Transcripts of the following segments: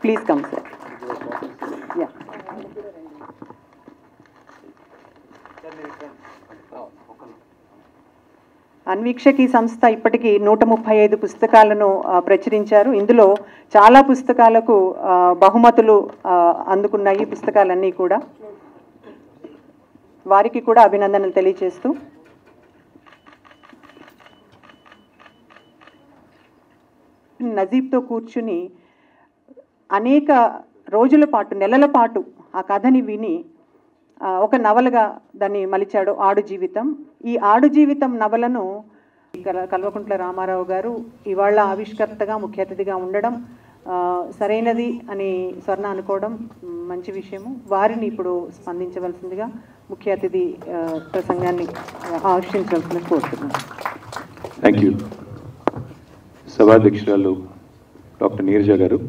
Please come sir. Yeah, Anvikshiki సంస్థ ఇప్పటికీ 135 పుస్తకాలను ప్రచురించారు. ఇందులో చాలా పుస్తకాలకు బహుమతులు అందుకున్నాయి. పుస్తకాలన్నీ కూడా వారికి కూడా అభినందనలు తెలియజేస్తూ నజీబ్తో కూర్చుని అనేక రోజుల పాటు, నెలల పాటు ఆ కథని విని ఒక నవలగా దాన్ని మలిచాడు, ఆడు జీవితం. ఈ ఆడు జీవితం నవలను కల్వకుంట్ల రామారావు గారు ఇవాళ ఆవిష్కర్తగా, ముఖ్య అతిథిగా ఉండడం సరైనది అని స్వర్ణ అనుకోవడం మంచి విషయము. వారిని ఇప్పుడు స్పందించవలసిందిగా ముఖ్య అతిథి ప్రసంగాన్ని ఆవిష్కరించవలసిందిగా కోరుతున్నాను. Thank you. సభాధ్యక్షురాలు డాక్టర్ నీరజ గారు,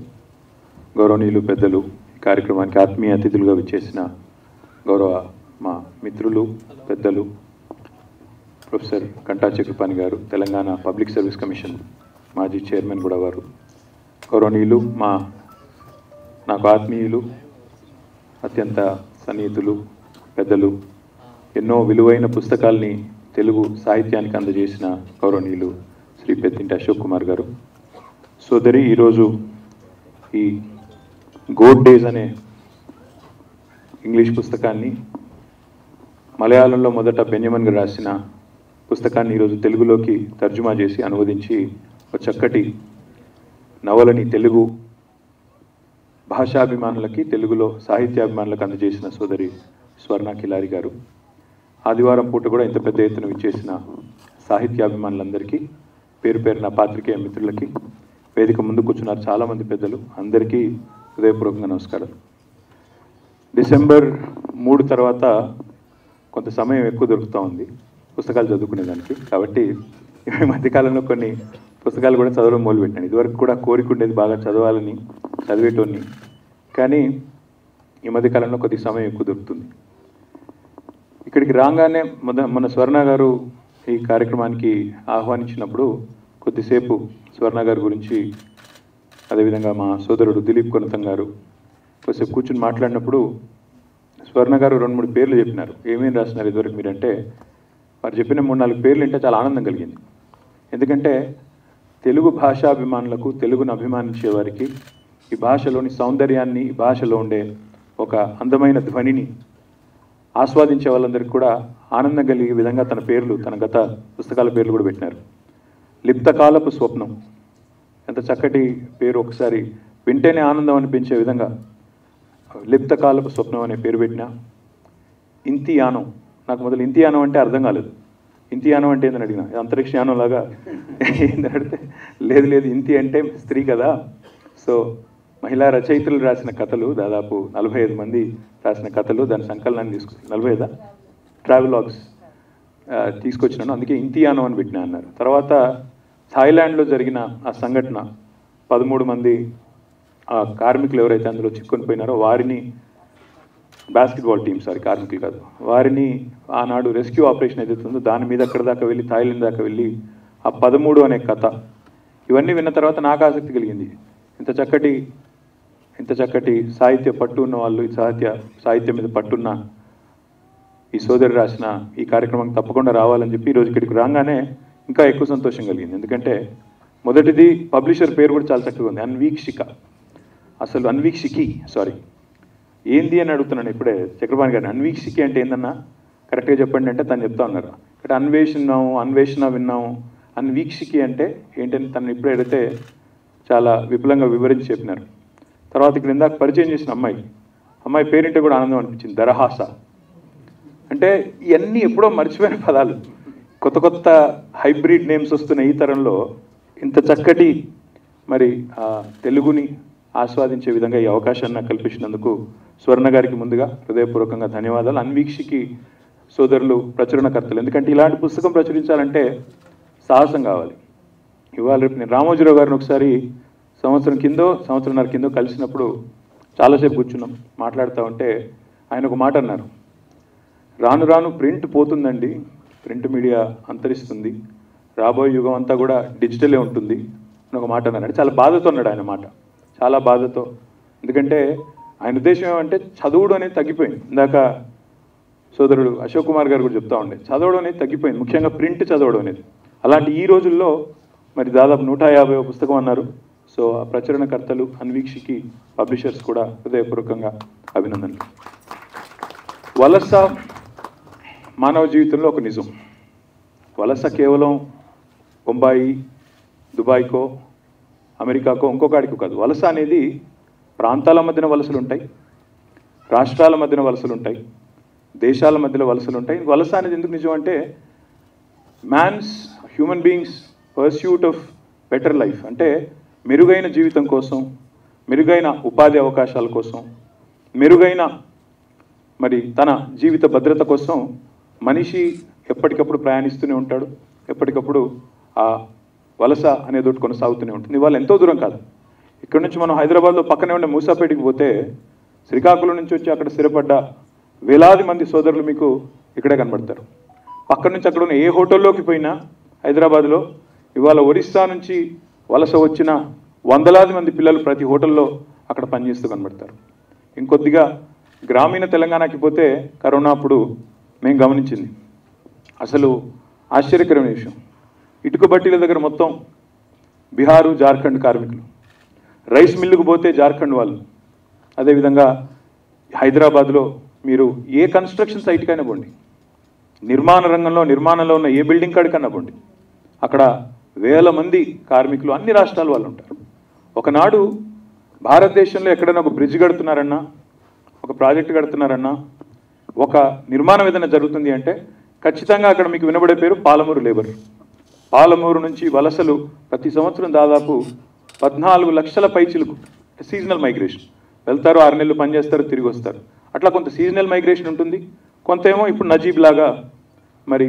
గౌరవనీయులు పెద్దలు, ఈ కార్యక్రమానికి ఆత్మీయ అతిథులుగా విచ్చేసిన గౌరవ మా మిత్రులు, పెద్దలు, ప్రొఫెసర్ కంటా చక్రపాణి గారు, తెలంగాణ పబ్లిక్ సర్వీస్ కమిషన్ మాజీ చైర్మన్ కూడా వారు, గౌరవనీయులు నాకు ఆత్మీయులు, అత్యంత సన్నిహితులు, పెద్దలు, ఎన్నో విలువైన పుస్తకాల్ని తెలుగు సాహిత్యానికి అందజేసిన గౌరవనీయులు శ్రీ పెద్దింటి అశోక్ కుమార్ గారు, సోదరి, ఈరోజు ఈ గోడ్ డేస్ అనే ఇంగ్లీష్ పుస్తకాన్ని మలయాళంలో మొదట బెంజమిన్ గారు రాసిన పుస్తకాన్ని ఈరోజు తెలుగులోకి తర్జుమా చేసి అనువదించి ఒక చక్కటి నవలని తెలుగు భాషాభిమానులకి, తెలుగులో సాహిత్యాభిమానులకు అందజేసిన సోదరి స్వర్ణ కిలారి గారు, ఆదివారం పూట కూడా ఇంత పెద్ద ఎత్తున విచ్చేసిన సాహిత్యాభిమానులందరికీ, పేరు పేరున పాత్రికేయ మిత్రులకి, వేదిక ముందు కూర్చున్నారు చాలామంది పెద్దలు, అందరికీ హృదయపూర్వకంగా నమస్కారాలు. డిసెంబర్ 3 తర్వాత కొంత సమయం ఎక్కువ దొరుకుతూ ఉంది పుస్తకాలు చదువుకునేదానికి. కాబట్టి ఈ మధ్యకాలంలో కొన్ని పుస్తకాలు కూడా చదవడం మొదలుపెట్టాను. ఇదివరకు కూడా కోరిక ఉండేది బాగా చదవాలని, చదివేటోని, కానీ ఈ మధ్యకాలంలో కొద్ది సమయం ఎక్కువ దొరుకుతుంది. ఇక్కడికి రాగానే మన స్వర్ణ గారు ఈ కార్యక్రమానికి ఆహ్వానించినప్పుడు కొద్దిసేపు స్వర్ణ గారి గురించి, అదేవిధంగా మా సోదరుడు దిలీప్ కొనతం గారు కొద్దిసేపు కూర్చుని మాట్లాడినప్పుడు స్వర్ణ గారు 2-3 పేర్లు చెప్పినారు. ఏమేమి రాసినారు ఇదివరకు మీరంటే, వారు చెప్పిన 3-4 పేర్లు అంటే చాలా ఆనందం కలిగింది. ఎందుకంటే తెలుగు భాషాభిమానులకు, తెలుగును అభిమానించే వారికి, ఈ భాషలోని సౌందర్యాన్ని, ఈ భాషలో ఉండే ఒక అందమైన ధ్వనిని ఆస్వాదించే వాళ్ళందరికీ కూడా ఆనందం కలిగే విధంగా తన పేర్లు, తన గత పుస్తకాల పేర్లు కూడా పెట్టినారు. లిప్తకాలపు స్వప్నం, ఎంత చక్కటి పేరు, ఒకసారి వింటేనే ఆనందం అనిపించే విధంగా లిప్తకాలపు స్వప్నం అనే పేరు పెట్టిన. ఇంతియానం, నాకు మొదలు ఇంతియానం అంటే అర్థం కాలేదు. ఇంతియానం అంటే ఏందని అడిగిన, అంతరిక్షయానం లాగా ఏందని అడిగితే, లేదు ఇంతి అంటే స్త్రీ కదా. సో మహిళా రచయితలు రాసిన కథలు, దాదాపు 45 మంది రాసిన కథలు, దాని సంకలనాన్ని 45 ట్రావెలాగ్స్ తీసుకొచ్చినాను, అందుకే ఇంతియానం అని పెట్టినా అన్నారు. తర్వాత థాయిలాండ్లో జరిగిన ఆ సంఘటన, 13 మంది కార్మికులు ఎవరైతే అందులో చిక్కుని పోయినారో వారిని, బాస్కెట్బాల్ టీమ్, కార్మికులు కాదు, వారిని ఆనాడు రెస్క్యూ ఆపరేషన్ ఏదైతే ఉందో దాని మీద అక్కడ దాకా వెళ్ళి, థాయిలాండ్ దాకా వెళ్ళి ఆ 13 అనే కథ, ఇవన్నీ విన్న తర్వాత నాకు ఆసక్తి కలిగింది. ఇంత చక్కటి సాహిత్య పట్టు ఉన్న వాళ్ళు, సాహిత్యం మీద పట్టున్న ఈ సోదరి రాసిన ఈ కార్యక్రమానికి తప్పకుండా రావాలని చెప్పి ఈరోజు ఇక్కడికి రాగానే ఇంకా ఎక్కువ సంతోషం కలిగింది. ఎందుకంటే మొదటిది పబ్లిషర్ పేరు కూడా చాలా చక్కగా ఉంది, అన్వీక్షిక. అసలు అన్వీక్షికి ఏంది అని అడుగుతున్నాను ఇప్పుడే చక్రపాణి గారిని. అన్వీక్షికి అంటే ఏందన్నా కరెక్ట్గా చెప్పండి అంటే తను చెప్తా ఉన్నారు. ఇక్కడ అన్వేషణ విన్నాము, అన్వీక్షికి అంటే ఏంటని తను ఇప్పుడే అడిగితే చాలా విపులంగా వివరించి చెప్పినారు. తర్వాత ఇక్కడ ఇందాక పరిచయం చేసిన అమ్మాయి పేరింటే కూడా ఆనందం అనిపించింది, దరహాస. అంటే ఇవన్నీ ఎప్పుడో మర్చిపోయిన పదాలు, కొత్త హైబ్రిడ్ నేమ్స్ వస్తున్న ఈ తరంలో ఇంత చక్కటి తెలుగుని ఆస్వాదించే విధంగా ఈ అవకాశాన్ని నాకు కల్పించినందుకు స్వర్ణ గారికి ముందుగా హృదయపూర్వకంగా ధన్యవాదాలు. అన్వీక్షికి సోదరులు ప్రచురణకర్తలు, ఎందుకంటే ఇలాంటి పుస్తకం ప్రచురించాలంటే సాహసం కావాలి. ఇవాళ రేపు నేను రామోజీరావు గారిని ఒకసారి సంవత్సరంన్నర కిందో కలిసినప్పుడు చాలాసేపు కూర్చున్నాం, మాట్లాడుతూ ఉంటే ఆయన ఒక మాట అన్నారు, రాను ప్రింట్ పోతుందండి, ప్రింట్ మీడియా అంతరిస్తుంది, రాబోయే యుగం అంతా కూడా డిజిటలే ఉంటుంది అని ఒక మాట అన్నాడు. చాలా బాధతో అన్నాడు ఆయన మాట, చాలా బాధతో. ఎందుకంటే ఆయన ఉద్దేశం ఏమంటే చదువుడు అనేది తగ్గిపోయింది. ఇందాక సోదరుడు అశోక్ కుమార్ గారు కూడా చెప్తా ఉండే, చదవడం అనేది తగ్గిపోయింది, ముఖ్యంగా ప్రింట్ చదవడం అనేది. అలాంటి ఈ రోజుల్లో మరి దాదాపు 150 పుస్తకం అన్నారు. సో ఆ ప్రచురణకర్తలు, అన్వీక్షికి, పబ్లిషర్స్ కూడా హృదయపూర్వకంగా అభినందనలు. వలస మానవ జీవితంలో ఒక నిజం. వలస కేవలం బొంబాయి, దుబాయ్కో, అమెరికాకో ఇంకొకడికో కాదు. వలస అనేది ప్రాంతాల మధ్యన వలసలు ఉంటాయి, రాష్ట్రాల మధ్యన వలసలు ఉంటాయి, దేశాల మధ్యలో వలసలు ఉంటాయి. వలస అనేది ఎందుకు నిజం అంటే human beings pursuit of better life, అంటే మెరుగైన జీవితం కోసం, మెరుగైన ఉపాధి అవకాశాల కోసం, మెరుగైన మరి తన జీవిత భద్రత కోసం మనిషి ఎప్పటికప్పుడు ప్రయాణిస్తూనే ఉంటాడు. ఎప్పటికప్పుడు ఆ వలస అనేది ఒకటి కొనసాగుతూనే ఉంటుంది. ఇవాళ ఎంతో దూరం కాదు, ఇక్కడ నుంచి మనం హైదరాబాద్లో పక్కనే ఉండే మూసాపేటకి పోతే శ్రీకాకుళం నుంచి వచ్చి అక్కడ స్థిరపడ్డ వేలాది మంది సోదరులు మీకు ఇక్కడే కనబడతారు. పక్కన నుంచి అక్కడ ఉన్న ఏ హోటల్లోకి పోయినా హైదరాబాద్లో ఇవాళ ఒరిస్సా నుంచి వలస వచ్చిన వందలాది మంది పిల్లలు ప్రతి హోటల్లో అక్కడ పనిచేస్తూ కనబడతారు. ఇంకొద్దిగా గ్రామీణ తెలంగాణకి పోతే కరోనా అప్పుడు మేము గమనించింది అసలు ఆశ్చర్యకరమైన విషయం, ఇటుక బట్టీల దగ్గర మొత్తం బీహారు, జార్ఖండ్ కార్మికులు, రైస్ మిల్లుకు పోతే జార్ఖండ్ వాళ్ళు, అదేవిధంగా హైదరాబాద్లో మీరు ఏ కన్స్ట్రక్షన్ సైట్కైనా పోండి, నిర్మాణంలో ఉన్న ఏ బిల్డింగ్ కాడికన్నా పోండి, అక్కడ వేల మంది కార్మికులు అన్ని రాష్ట్రాల వాళ్ళు ఉంటారు. ఒకనాడు భారతదేశంలో ఎక్కడైనా ఒక బ్రిడ్జ్ కడుతున్నారన్నా, ఒక ప్రాజెక్టు కడుతున్నారన్నా, ఒక నిర్మాణం ఏదైనా జరుగుతుంది అంటే ఖచ్చితంగా అక్కడ మీకు వినబడే పేరు పాలమూరు లేబర్. పాలమూరు నుంచి వలసలు ప్రతి సంవత్సరం దాదాపు 14 లక్షల పైచిలకు సీజనల్ మైగ్రేషన్ వెళ్తారు, 6 నెలలు పనిచేస్తారు, తిరిగి వస్తారు. అట్లా కొంత సీజనల్ మైగ్రేషన్ ఉంటుంది, కొంత ఏమో ఇప్పుడు నజీబ్ లాగా మరి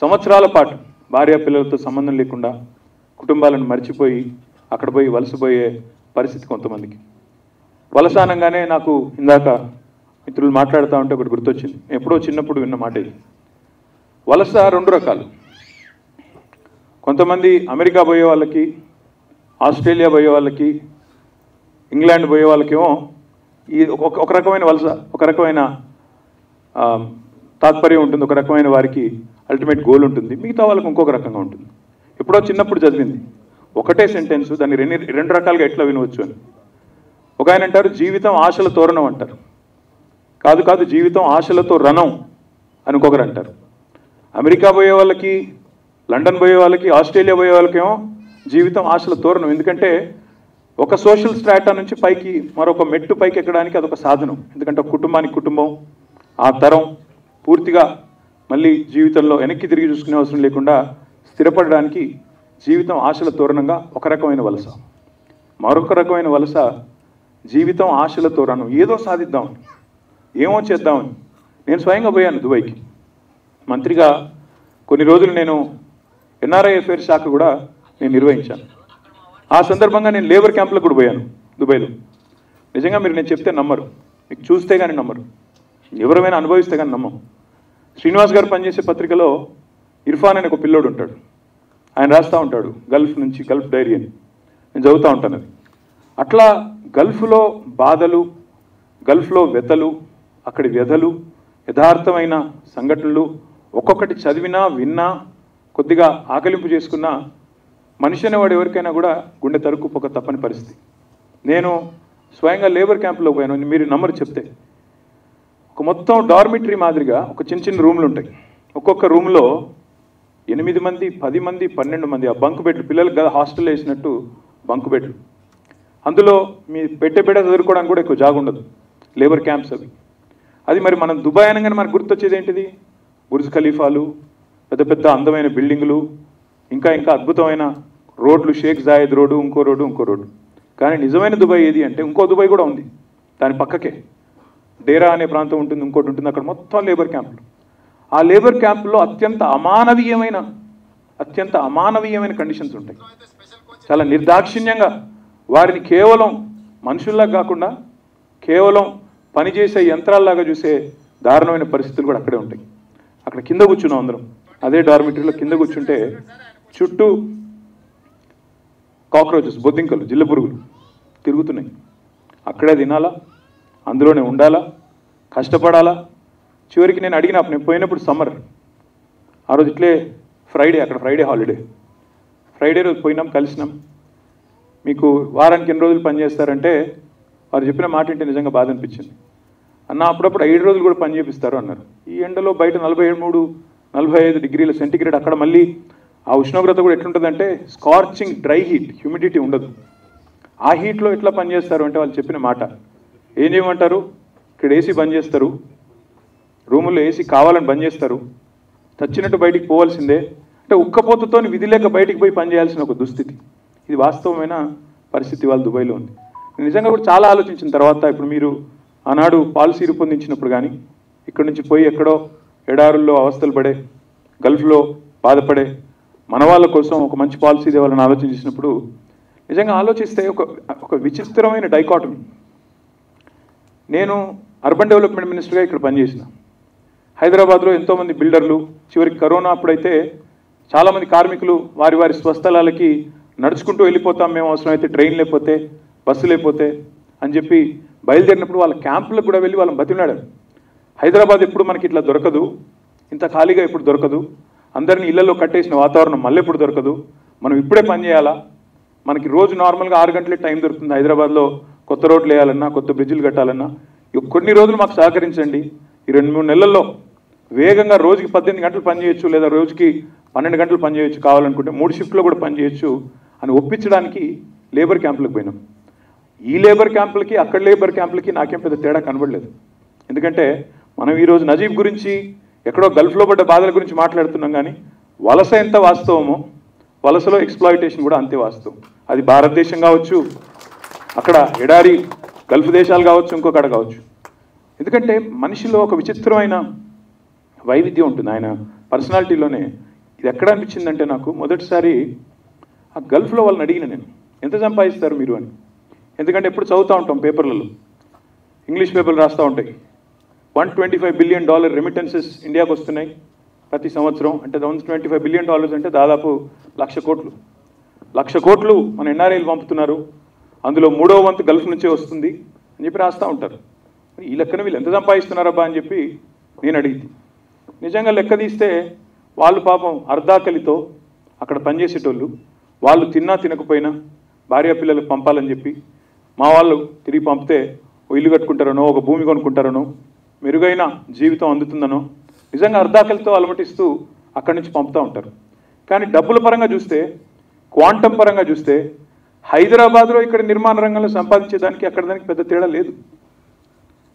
సంవత్సరాల పాటు భార్య పిల్లలతో సంబంధం లేకుండా కుటుంబాలను మర్చిపోయి అక్కడ పోయి వలసపోయే పరిస్థితి కొంతమందికి. వలస అనగానే నాకు ఇందాక మిత్రులు మాట్లాడుతూ ఉంటే ఒకటి గుర్తొచ్చింది. ఎప్పుడో చిన్నప్పుడు విన్న మాట ఇది. వలస 2 రకాలు. కొంతమంది అమెరికా పోయే వాళ్ళకి, ఆస్ట్రేలియా పోయే వాళ్ళకి, ఇంగ్లాండ్ పోయే వాళ్ళకేమో ఈ ఒక రకమైన వలస, ఒక రకమైన తాత్పర్యం ఉంటుంది, ఒక రకమైన వారికి అల్టిమేట్ గోల్ ఉంటుంది. మిగతా వాళ్ళకి ఇంకొక రకంగా ఉంటుంది. ఎప్పుడో చిన్నప్పుడు చదివింది ఒకటే సెంటెన్స్, దాన్ని రెండు రకాలుగా ఎట్లా వినవచ్చు అని. ఒక ఆయన అంటారు జీవితం ఆశల తోరణం అంటారు. కాదు, జీవితం ఆశలతో రణం అని ఇంకొకరు అంటారు. అమెరికా పోయే వాళ్ళకి, లండన్ పోయే వాళ్ళకి, ఆస్ట్రేలియా పోయే వాళ్ళకేమో జీవితం ఆశల తోరణం. ఎందుకంటే ఒక సోషల్ స్ట్రాటా నుంచి పైకి మరొక మెట్టు పైకి ఎక్కడానికి అదొక సాధనం. ఎందుకంటే ఒక కుటుంబానికి కుటుంబం, ఆ తరం పూర్తిగా మళ్ళీ జీవితంలో వెనక్కి తిరిగి చూసుకునే అవసరం లేకుండా స్థిరపడడానికి జీవితం ఆశల తోరణంగా ఒక రకమైన వలస. మరొక రకమైన వలస జీవితం ఆశల తోరణం, ఏదో సాధిద్దామని, ఏమో చేద్దామని. నేను స్వయంగా పోయాను దుబాయ్కి మంత్రిగా. కొన్ని రోజులు నేను ఎన్ఆర్ఐ అఫేర్స్ శాఖ కూడా నేను నిర్వహించాను. ఆ సందర్భంగా నేను లేబర్ క్యాంపులకు కూడా పోయాను దుబాయ్లో. నిజంగా మీరు నేను చెప్తే నమ్మరు, మీకు చూస్తే కానీ నమ్మరు, ఎవరైనా అనుభవిస్తే కానీ నమ్మం. శ్రీనివాస్ గారు పనిచేసే పత్రికలో ఇర్ఫాన్ అనే ఒక పిల్లోడు ఉంటాడు, ఆయన రాస్తూ ఉంటాడు గల్ఫ్ నుంచి, గల్ఫ్ డైరీ అని. నేను చదువుతూ ఉంటాను అది. అట్లా గల్ఫ్లో బాధలు, గల్ఫ్లో వ్యతలు, అక్కడి వ్యధలు, యథార్థమైన సంఘటనలు ఒక్కొక్కటి చదివినా విన్నా కొద్దిగా ఆకలింపు చేసుకున్నా మనిషి అనేవాడు ఎవరికైనా కూడా గుండె తరుక్కుపోక తప్పని పరిస్థితి. నేను స్వయంగా లేబర్ క్యాంపులో పోయాను, మీరు నమ్మరు చెప్తే. ఒక మొత్తం డార్మిటరీ మాదిరిగా ఒక చిన్న చిన్న రూమ్లు ఉంటాయి. ఒక్కొక్క రూమ్లో 8 మంది, 10 మంది, 12 మంది ఆ బంక్ బెడ్లు, పిల్లలకు కదా హాస్టల్లో వేసినట్టు బంక్ బెడ్లు. అందులో మీ పెట్టే బిడ్డ చదువుకోవడానికి కూడా ఎక్కువ జాగా ఉండదు, లేబర్ క్యాంప్స్ అవి. అది మరి మనం దుబాయ్ అనగానే మనకు గుర్తొచ్చేది ఏంటిది? బుర్జ్ ఖలీఫాలు, పెద్ద పెద్ద అందమైన బిల్డింగులు, ఇంకా అద్భుతమైన రోడ్లు, షేక్ జాయద్ రోడ్డు, ఇంకో రోడ్డు. కానీ నిజమైన దుబాయ్ ఏది అంటే ఇంకో దుబాయ్ కూడా ఉంది, దాని పక్కకే డేరా అనే ప్రాంతం ఉంటుంది, ఇంకోటి ఉంటుంది. అక్కడ మొత్తం లేబర్ క్యాంపులు. ఆ లేబర్ క్యాంపుల్లో అత్యంత అమానవీయమైన కండిషన్స్ ఉంటాయి. చాలా నిర్దాక్షిణ్యంగా వారిని కేవలం మనుషుల్లా కాకుండా కేవలం పనిచేసే యంత్రాల్లాగా చూసే దారుణమైన పరిస్థితులు కూడా అక్కడే ఉంటాయి. అక్కడ కింద కూర్చున్నాం అందరం, అదే డార్మిటరీలో కింద కూర్చుంటే చుట్టూ కాక్రోచెస్, బొద్దింకలు, జిల్ల పురుగులు తిరుగుతున్నాయి. అక్కడే తినాలా, అందులోనే ఉండాలా, కష్టపడాలా. చివరికి నేను అడిగినప్పుడు, నేను పోయినప్పుడు సమ్మర్, ఆ రోజు ఇట్లే ఫ్రైడే, అక్కడ ఫ్రైడే హాలిడే, ఫ్రైడే రోజు పోయినాం, కలిసినాం. మీకు వారానికి ఎన్ని రోజులు పని చేస్తారంటే వారు చెప్పిన మాట ఏంటి నిజంగా బాధ అనిపించింది. అన్న అప్పుడప్పుడు 5 రోజులు కూడా పని చేపిస్తారు అన్నారు. ఈ ఎండలో బయట 43-45 డిగ్రీల సెంటిగ్రేడ్, అక్కడ మళ్ళీ ఆ ఉష్ణోగ్రత కూడా ఎట్లుంటుందంటే స్కార్చింగ్ డ్రై హీట్, హ్యూమిడిటీ ఉండదు. ఆ హీట్లో ఎట్లా పని చేస్తారు అంటే వాళ్ళు చెప్పిన మాట ఏం చేయమంటారు, ఇక్కడ ఏసీ బంద్ చేస్తారు, రూముల్లో ఏసీ కావాలని బంద్ చేస్తారు, చచ్చినట్టు బయటికి పోవాల్సిందే. అంటే ఉక్కపోతతో విధి లేక బయటికి పోయి పని చేయాల్సిన ఒక దుస్థితి. ఇది వాస్తవమైన పరిస్థితి వాళ్ళు దుబాయ్లో ఉంది. నిజంగా కూడా చాలా ఆలోచించిన తర్వాత, ఇప్పుడు మీరు ఆనాడు పాలసీ రూపొందించినప్పుడు కానీ, ఇక్కడ నుంచి పోయి ఎక్కడో ఎడారుల్లో అవస్థలు పడే, గల్ఫ్లో బాధపడే మన వాళ్ళ కోసం ఒక మంచి పాలసీ తేవాలని ఆలోచించినప్పుడు నిజంగా ఆలోచిస్తే ఒక విచిత్రమైన డైకాటమీ. నేను అర్బన్ డెవలప్మెంట్ మినిస్టర్గా ఇక్కడ పనిచేసిన. హైదరాబాద్లో ఎంతోమంది బిల్డర్లు, చివరికి కరోనా అప్పుడైతే చాలామంది కార్మికులు వారి వారి స్వస్థలాలకి నడుచుకుంటూ వెళ్ళిపోతాం మేము, అవసరమైతే ట్రైన్ లేకపోతే, బస్సు లేకపోతే అని చెప్పి బయలుదేరినప్పుడు వాళ్ళ క్యాంపులకు కూడా వెళ్ళి వాళ్ళని బతిలాడారు. హైదరాబాద్ ఎప్పుడు మనకి ఇట్లా దొరకదు, ఇంత ఖాళీగా ఎప్పుడు దొరకదు, అందరినీ ఇళ్లలో కట్టేసిన వాతావరణం మళ్ళీ ఎప్పుడు దొరకదు, మనం ఇప్పుడే పని చేయాలా, మనకి రోజు నార్మల్గా 6 గంటలే టైం దొరుకుతుంది హైదరాబాద్లో కొత్త రోడ్లు వేయాలన్నా, కొత్త బ్రిడ్జిలు కట్టాలన్నా, కొన్ని రోజులు మాకు సహకరించండి, ఈ 2-3 నెలల్లో వేగంగా రోజుకి 18 గంటలు పని చేయొచ్చు, లేదా రోజుకి 12 గంటలు పని చేయొచ్చు, కావాలనుకుంటే 3 షిఫ్ట్లో కూడా పని చేయొచ్చు అని ఒప్పించడానికి లేబర్ క్యాంపులకు పోయినాం. ఈ లేబర్ క్యాంపులకి అక్కడ లేబర్ క్యాంపులకి నాకేం పెద్ద తేడా కనబడలేదు. ఎందుకంటే మనం ఈరోజు నజీబ్ గురించి, ఎక్కడో గల్ఫ్లో పడ్డ బాధల గురించి మాట్లాడుతున్నాం, కానీ వలస ఎంత వాస్తవమో వలసలో ఎక్స్ప్లాయిటేషన్ కూడా అంతే వాస్తవం. అది భారతదేశం కావచ్చు, అక్కడ ఎడారి గల్ఫ్ దేశాలు కావచ్చు, ఇంకొకడ కావచ్చు. ఎందుకంటే మనిషిలో ఒక విచిత్రమైన వైవిధ్యం ఉంటుంది ఆయన పర్సనాలిటీలోనే. ఇది ఎక్కడ అనిపించిందంటే నాకు మొదటిసారి ఆ గల్ఫ్లో వాళ్ళని అడిగిన నేను, ఎంత సంపాదిస్తారు మీరు అని. ఎందుకంటే ఎప్పుడు చదువుతూ ఉంటాం పేపర్లలో, ఇంగ్లీష్ పేపర్లు రాస్తూ ఉంటాయి, $125 బిలియన్ రెమిటెన్సెస్ ఇండియాకు వస్తున్నాయి ప్రతి సంవత్సరం. అంటే $125 బిలియన్ అంటే దాదాపు 1,00,000 కోట్లు. 1,00,000 కోట్లు మన ఎన్ఆర్ఐలు పంపుతున్నారు, అందులో 3వ వంతు గల్ఫ్ నుంచే వస్తుంది అని చెప్పి రాస్తూ ఉంటారు. ఈ లెక్కన వీళ్ళు ఎంత సంపాదిస్తున్నారబ్బా అని చెప్పి నేను అడిగింది. నిజంగా లెక్క తీస్తే వాళ్ళు పాపం అర్ధాకలితో అక్కడ పనిచేసేటోళ్ళు, వాళ్ళు తిన్నా తినకపోయినా భార్య పిల్లలకు పంపాలని చెప్పి మా వాళ్ళు తిరిగి పంపితే ఓ ఇల్లు కట్టుకుంటారనో, ఒక భూమి కొనుక్కుంటారనో, మెరుగైన జీవితం అందుతుందనో నిజంగా అర్ధాకలితో అలమటిస్తూ అక్కడి నుంచి పంపుతూ ఉంటారు. కానీ డబ్బుల పరంగా చూస్తే, క్వాంటం పరంగా చూస్తే హైదరాబాద్లో ఇక్కడ నిర్మాణ రంగంలో సంపాదించేదానికి అక్కడ దానికి పెద్ద తేడా లేదు.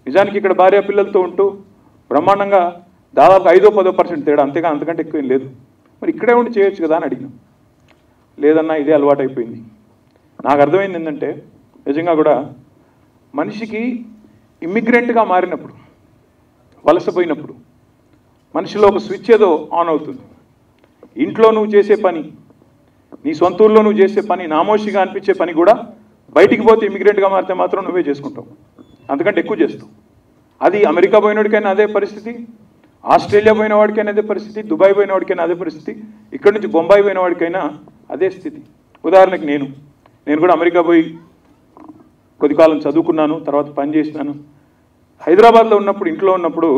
నిజానికి ఇక్కడ భార్య పిల్లలతో ఉంటూ బ్రహ్మాండంగా దాదాపు 5-10% తేడా, అంతేగా అంతకంటే ఎక్కువ ఏం లేదు. మరి ఇక్కడే ఉండి చేయొచ్చు కదా అని అడిగినాం. లేదన్నా ఇదే అలవాటు అయిపోయింది. నాకు అర్థమైంది ఏంటంటే నిజంగా కూడా మనిషికి ఇమ్మిగ్రెంట్గా మారినప్పుడు, వలసపోయినప్పుడు మనిషిలో ఒక స్విచ్ ఏదో ఆన్ అవుతుంది. ఇంట్లో నువ్వు చేసే పని, నీ సొంత ఊళ్ళో నువ్వు చేసే పని, నామోషిగా అనిపించే పని కూడా బయటికి పోతే ఇమిగ్రెంట్గా మారితే మాత్రం నువ్వే చేసుకుంటావు, అంతకంటే ఎక్కువ చేస్తావు. అది అమెరికా పోయినోడికైనా అదే పరిస్థితి, ఆస్ట్రేలియా పోయిన వాడికైనా అదే పరిస్థితి, దుబాయ్ పోయిన వాడికైనా అదే పరిస్థితి, ఇక్కడి నుంచి బొంబాయి పోయిన వాడికైనా అదే స్థితి. ఉదాహరణకి నేను కూడా అమెరికా పోయి కొద్ది కాలం చదువుకున్నాను, తర్వాత పని చేసినాను. హైదరాబాద్లో ఉన్నప్పుడు, ఇంట్లో ఉన్నప్పుడు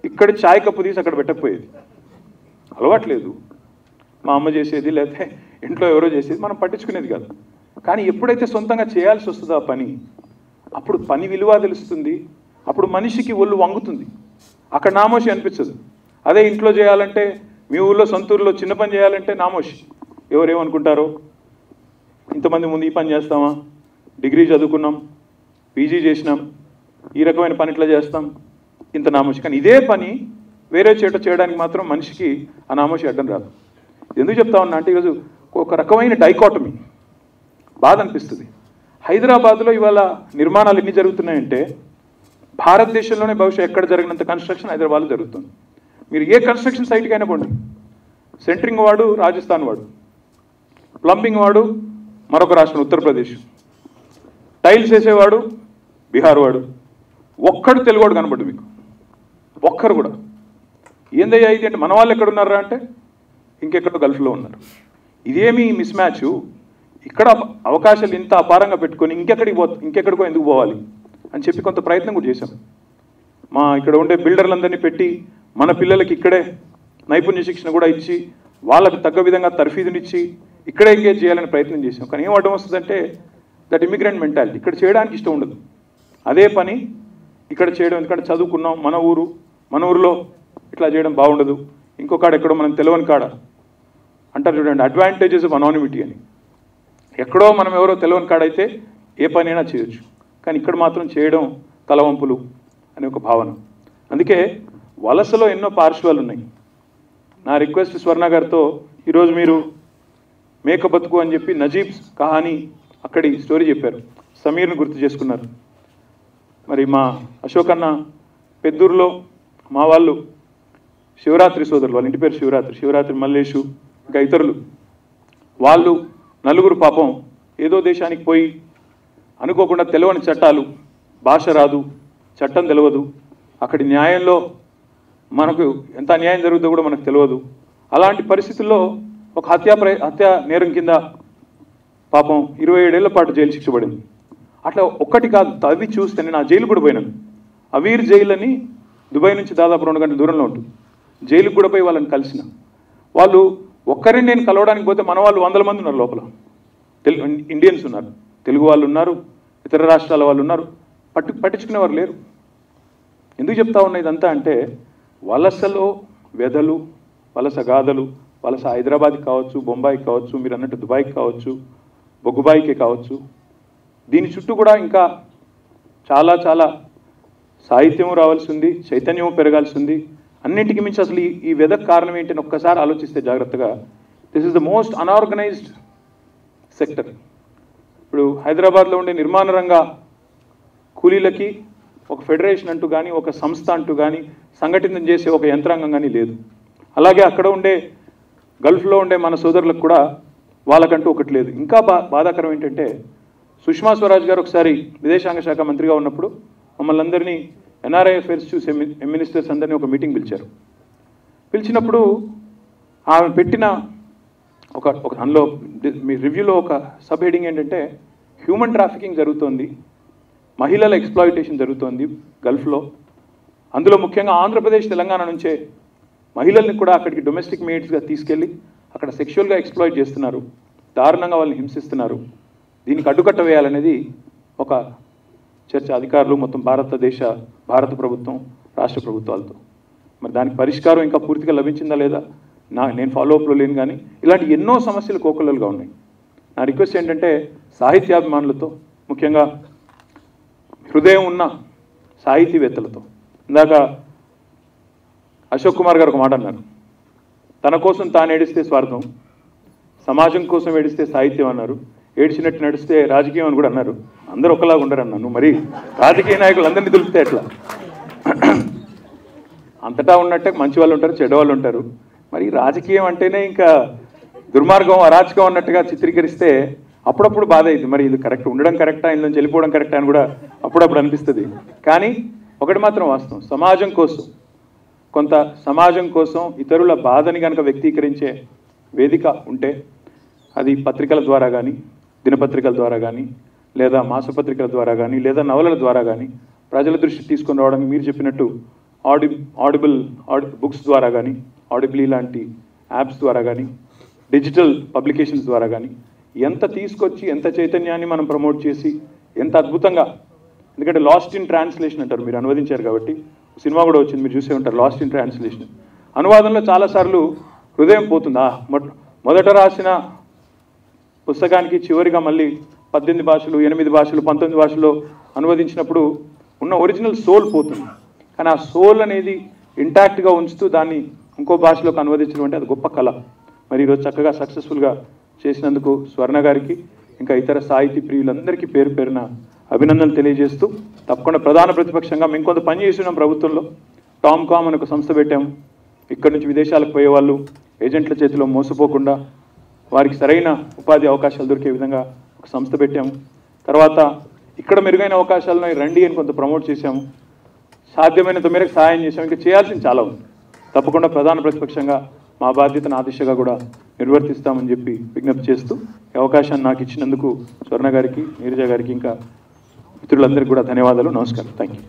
ఇక్కడ చాయ్ కప్పు తీసి అక్కడ పెట్టకపోయేది, అలవాట్లేదు. మా అమ్మ చేసేది, లేకపోతే ఇంట్లో ఎవరో చేసేది, మనం పట్టించుకునేది కాదు. కానీ ఎప్పుడైతే సొంతంగా చేయాల్సి వస్తుందో ఆ పని, అప్పుడు పని విలువ తెలుస్తుంది, అప్పుడు మనిషికి ఒళ్ళు వంగుతుంది, అక్కడ నామోషి అనిపించదు. అదే ఇంట్లో చేయాలంటే, మీ ఊళ్ళో సొంత ఊళ్ళో చిన్న పని చేయాలంటే నామోషి, ఎవరేమనుకుంటారో, ఇంతమంది ముందు ఈ పని చేస్తామా, డిగ్రీ చదువుకున్నాం, పీజీ చేసినాం, ఈ రకమైన పని ఇట్లా చేస్తాం, ఇంత నామోషి. కానీ ఇదే పని వేరే చోట చేయడానికి మాత్రం మనిషికి ఆ నామోషి అడ్డం రాదు. ఎందుకు చెప్తా ఉన్నా అంటే ఈరోజు ఒక రకమైన డైకాటమీ, బాధ అనిపిస్తుంది. హైదరాబాద్లో ఇవాళ నిర్మాణాలు ఎన్ని జరుగుతున్నాయంటే భారతదేశంలోనే బహుశా ఎక్కడ జరిగినంత కన్స్ట్రక్షన్ హైదరాబాద్లో జరుగుతుంది. మీరు ఏ కన్స్ట్రక్షన్ సైట్కి అయినా పోండి, సెంటరింగ్ వాడు రాజస్థాన్ వాడు, ప్లంబింగ్ వాడు మరొక రాష్ట్రం ఉత్తరప్రదేశ్, టైల్స్ వేసేవాడు బీహార్ వాడు, ఒక్కడు తెలుగువాడు కనబడు మీకు, ఒక్కరు కూడా. ఏందయ్యా ఇది అంటే, మన వాళ్ళు ఎక్కడున్నారా అంటే ఇంకెక్కడో గల్ఫ్లో ఉన్నారు. ఇదేమి మిస్ మ్యాచ్, ఇక్కడ అవకాశాలు ఇంత అపారంగా పెట్టుకొని ఇంకెక్కడికో ఎందుకు పోవాలి అని చెప్పి కొంత ప్రయత్నం కూడా చేశాం. మా ఇక్కడ ఉండే బిల్డర్లందరినీ పెట్టి మన పిల్లలకి ఇక్కడే నైపుణ్య శిక్షణ కూడా ఇచ్చి వాళ్ళకు తగ్గ విధంగా తర్ఫీదునిచ్చి ఇక్కడే ఎంగేజ్ చేయాలని ప్రయత్నం చేసాం. కానీ ఏం అడ్డం వస్తుందంటే దట్ ఇమిగ్రెంట్ మెంటాలిటీ. ఇక్కడ చేయడానికి ఇష్టం ఉండదు. అదే పని ఇక్కడ చేయడం, ఎందుకంటే చదువుకున్నాం, మన ఊరిలో ఇట్లా చేయడం బాగుండదు, ఇంకో కాడ ఎక్కడో మనం తెలియని కాడ అంటారు చూడండి, అడ్వాంటేజెస్ ఆఫ్ అనానిమిటీ అని. ఎక్కడో మనం ఎవరో తెలియని కాడైతే ఏ పనైనా చేయొచ్చు, కానీ ఇక్కడ మాత్రం చేయడం తలవంపులు అనే ఒక భావన. అందుకే వలసలో ఎన్నో పార్శ్వాలు ఉన్నాయి. నా రిక్వెస్ట్ స్వర్ణ గారితో, ఈరోజు మీరు మేక బతుకు అని చెప్పి నజీబ్ కహానీ అక్కడి స్టోరీ చెప్పారు, సమీర్ను గుర్తు చేసుకున్నారు. మరి మా అశోక్ అన్న పెద్దూరులో మా వాళ్ళు శివరాత్రి సోదరులు, వాళ్ళ ఇంటి పేరు శివరాత్రి మల్లేషు ఇంకా ఇతరులు, వాళ్ళు నలుగురు పాపం ఏదో దేశానికి పోయి అనుకోకుండా తెలియని చట్టాలు, భాష రాదు, చట్టం తెలియదు, అక్కడి న్యాయంలో మనకు ఎంత అన్యాయం జరుగుతుందో కూడా మనకు తెలియదు. అలాంటి పరిస్థితుల్లో ఒక హత్యా నేరం కింద పాపం 27 ఏళ్ల పాటు జైలు శిక్ష పడింది. అట్లా ఒక్కటి కాదు, అవి చూస్తే నేను ఆ జైలు కూడా పోయినాను. అవీర్ జైలు అని దుబాయ్ నుంచి దాదాపు 2 గంటల దూరంలో ఉంటుంది. జైలుకు కూడా పోయి వాళ్ళని కలిసిన వాళ్ళు ఒక్కరిని నేను కలవడానికి పోతే మన వాళ్ళు 100 మంది ఉన్నారు లోపల. ఇండియన్స్ ఉన్నారు, తెలుగు వాళ్ళు ఉన్నారు, ఇతర రాష్ట్రాల వాళ్ళు ఉన్నారు, పట్టించుకునేవారు లేరు. ఎందుకు చెప్తా ఉన్నా ఇదంతా అంటే వలసలో వ్యధలు, వలస గాథలు, వలస హైదరాబాద్కి కావచ్చు, బొంబాయికి కావచ్చు, మీరు అన్నట్టు దుబాయ్కి కావచ్చు, బొగ్గుబాయికే కావచ్చు, దీని చుట్టూ కూడా ఇంకా చాలా చాలా సాహిత్యం రావాల్సి ఉంది, చైతన్యం పెరగాల్సి ఉంది. అన్నింటికి మించి అసలు ఈ వెదకు కారణం ఏంటని ఒక్కసారి ఆలోచిస్తే జాగ్రత్తగా, this is the most unorganised sector. ఇప్పుడు హైదరాబాద్లో ఉండే నిర్మాణ రంగ కూలీలకి ఒక ఫెడరేషన్ అంటూ కానీ, ఒక సంస్థ అంటూ కానీ, సంఘటితం చేసే ఒక యంత్రాంగం కానీ లేదు. అలాగే అక్కడ ఉండే గల్ఫ్లో ఉండే మన సోదరులకు కూడా వాళ్ళకంటూ ఒకటి లేదు. ఇంకా బాధాకరం ఏంటంటే సుష్మా స్వరాజ్ గారు ఒకసారి విదేశాంగ శాఖ మంత్రిగా ఉన్నప్పుడు మమ్మల్ని అందరినీ ఎన్ఆర్ఐ అఫేర్స్ చూసే మినిస్టర్స్ అందరినీ ఒక మీటింగ్ పిలిచారు. పిలిచినప్పుడు ఆమె పెట్టిన ఒక అందులో మీ రివ్యూలో ఒక సబ్ హెడింగ్ ఏంటంటే హ్యూమన్ ట్రాఫికింగ్ జరుగుతోంది, మహిళల ఎక్స్ప్లాయిటేషన్ జరుగుతోంది గల్ఫ్లో. అందులో ముఖ్యంగా ఆంధ్రప్రదేశ్, తెలంగాణ నుంచే మహిళల్ని కూడా అక్కడికి డొమెస్టిక్ మేడ్స్గా తీసుకెళ్ళి అక్కడ సెక్షువల్గా ఎక్స్ప్లాయిట్ చేస్తున్నారు, దారుణంగా వాళ్ళని హింసిస్తున్నారు. దీనికి అడ్డుకట్ట వేయాలనేది ఒక చర్చ అధికారులు, మొత్తం భారత ప్రభుత్వం, రాష్ట్ర ప్రభుత్వాలతో. మరి దానికి పరిష్కారం ఇంకా పూర్తిగా లభించిందా లేదా నేను ఫాలోఅప్లో లేను. కానీ ఇలాంటి ఎన్నో సమస్యలు కోకొల్లలుగా ఉన్నాయి. నా రిక్వెస్ట్ ఏంటంటే సాహిత్యాభిమానులతో, ముఖ్యంగా హృదయం ఉన్న సాహితీవేత్తలతో, ఇందాక అశోక్ కుమార్ గారు ఒక మాట అన్నారు, తన కోసం తాను ఏడిస్తే స్వార్థం, సమాజం కోసం ఏడిస్తే సాహిత్యం అన్నారు, ఏడ్చినట్టు నడిస్తే రాజకీయం అని కూడా అన్నారు. అందరూ ఒకలాగా ఉండరు అన్నాను. మరి రాజకీయ నాయకులు అందరినీ దులిపితే ఎట్లా? అంతటా ఉన్నట్టే మంచి వాళ్ళు ఉంటారు, చెడ్డవాళ్ళు ఉంటారు. మరి రాజకీయం అంటేనే ఇంకా దుర్మార్గం, అరాచకం అన్నట్టుగా చిత్రీకరిస్తే అప్పుడప్పుడు బాధ అయింది. మరి ఇది కరెక్ట్, ఉండడం కరెక్టా, ఇందులో వెళ్ళిపోవడం కరెక్టా అని కూడా అప్పుడప్పుడు అనిపిస్తుంది. కానీ ఒకటి మాత్రం వాస్తవం, సమాజం కోసం ఇతరుల బాధని కనుక వ్యక్తీకరించే వేదిక ఉంటే అది పత్రికల ద్వారా కానీ, దినపత్రికల ద్వారా కానీ, లేదా మాసపత్రికల ద్వారా కానీ, లేదా నవలల ద్వారా కానీ ప్రజల దృష్టి తీసుకొని రావడానికి మీరు చెప్పినట్టు ఆడిబుల్ బుక్స్ ద్వారా కానీ, ఆడిబ్లీ లాంటి యాప్స్ ద్వారా కానీ, డిజిటల్ పబ్లికేషన్స్ ద్వారా కానీ ఎంత తీసుకొచ్చి ఎంత చైతన్యాన్ని మనం ప్రమోట్ చేసి ఎంత అద్భుతంగా, ఎందుకంటే లాస్ట్ ఇన్ ట్రాన్స్లేషన్ అంటారు, మీరు అనువదించారు కాబట్టి సినిమా కూడా వచ్చింది, మీరు చూసే ఉంటారు లాస్ట్ ఇన్ ట్రాన్స్లేషన్. అనువాదంలో చాలాసార్లు హృదయం పోతుందా, మొదట రాసిన పుస్తకానికి చివరిగా మళ్ళీ 18 భాషలు, 8 భాషలు, 19 భాషల్లో అనువదించినప్పుడు ఉన్న ఒరిజినల్ సోల్ పోతుంది. కానీ ఆ సోల్ అనేది ఇంటాక్ట్గా ఉంచుతూ దాన్ని ఇంకో భాషలోకి అనువదించడం అంటే అది గొప్ప కళ. మరి ఈరోజు చక్కగా సక్సెస్ఫుల్గా చేసినందుకు స్వర్ణ గారికి, ఇంకా ఇతర సాహితీ ప్రియులందరికీ పేరు పేరున అభినందనలు తెలియజేస్తూ, తప్పకుండా ప్రధాన ప్రతిపక్షంగా మేము కొంత పని చేస్తున్నాం ప్రభుత్వంలో. టామ్కామ్ అని ఒక సంస్థ పెట్టాము. ఇక్కడి నుంచి విదేశాలకు పోయే వాళ్ళు ఏజెంట్ల చేతిలో మోసపోకుండా వారికి సరైన ఉపాధి అవకాశాలు దొరికే విధంగా ఒక సంస్థ పెట్టాము. తర్వాత ఇక్కడ మెరుగైన అవకాశాలను రండి అని కొంత ప్రమోట్ చేశాము. సాధ్యమైనంత మేరకు సహాయం చేశాము. ఇంకా చేయాల్సింది చాలా ఉంది. తప్పకుండా ప్రధాన ప్రతిపక్షంగా మా బాధ్యతను ఆ దిశగా కూడా నిర్వర్తిస్తామని చెప్పి విజ్ఞప్తి చేస్తూ ఈ అవకాశాన్ని నాకు ఇచ్చినందుకు స్వర్ణ గారికి, నీరజ గారికి, ఇంకా మిత్రులందరికీ కూడా ధన్యవాదాలు. నమస్కారం. Thank you.